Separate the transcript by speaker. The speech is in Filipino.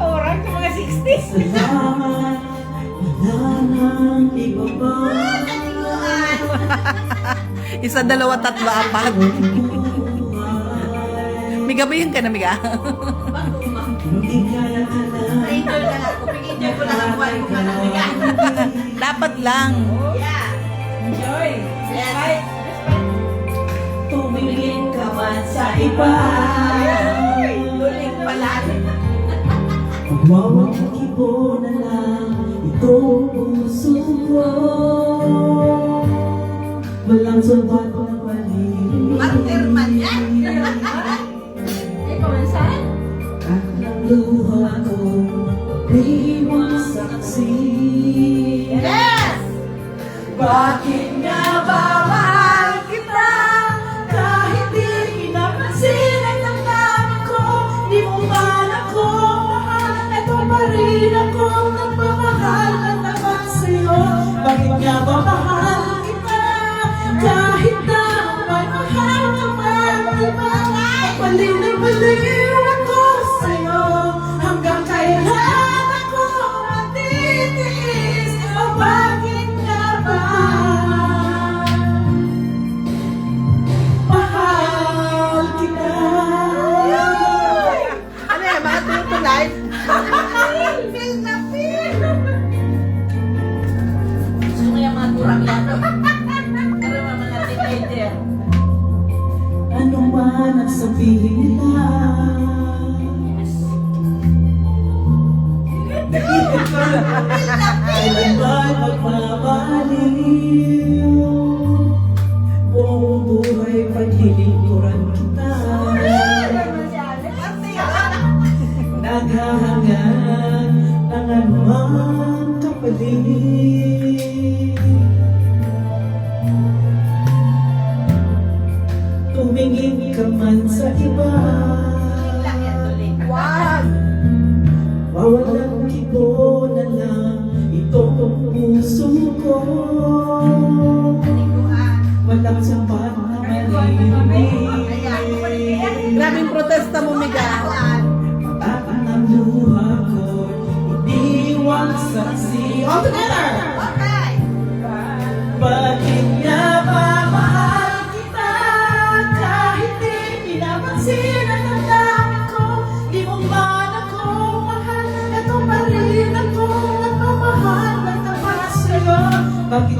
Speaker 1: Orang sa mga 60s.
Speaker 2: Salamat, wala nang iba pa.
Speaker 3: Isa, dalawa, tatlo, apat. Miga ba yun ka na, Miga?
Speaker 2: Hindi ka na
Speaker 1: Printer na lang. Pumingin ko na lang buwan ko na lang.
Speaker 3: Dapat lang.
Speaker 1: Yeah. Enjoy. Yes.
Speaker 2: tumingin ka man sa iba.
Speaker 1: Tuling pala.
Speaker 2: Mawakibo na lang itong puso ko. Walang sabat na paligid.
Speaker 1: Martir man yan. Ay, pamansan?
Speaker 2: At ng luha ko, di mo saksi.
Speaker 1: Yes!
Speaker 2: Bakit nga ba mahal kita? Kahit di pinapansin ang damdamin ko, di mo man ako mahal. Ito pa rin akong nagmamahal at naman sa'yo. Bakit nga ba mahal kita? Kahit na may mahal naman, di ba? Baliw na baliw ako sa'yo. Hanggang kailan ako matitiis? O bakit nga ba mahal kita?
Speaker 1: Ano yan, mga true to life? Feel na feel. Gusto mo yung mga turang yan. Pero mga teenager.
Speaker 2: Ano man ang sabihin nila? Kailan ba'y magmamaliw? Buong buhay paglilingkuran kita. Naghahangad ng anumang kapalit. Tumingin ka man sa iba.
Speaker 1: Lang yan, tuling.
Speaker 2: Wag! Wawalang kibo na lang itong puso ko. Walang sapat na marinig.
Speaker 3: Grabing protesta mo, Miga.
Speaker 2: At ang luha ko, iniwang saksi. All together!
Speaker 1: Okay.
Speaker 2: Bakit nga ba mahal kita? Kahit di pinapansin ang damdamin ko, di mo man ako mahal. Ito pa rin ako nagmamahal at naman sa'yo. Bakit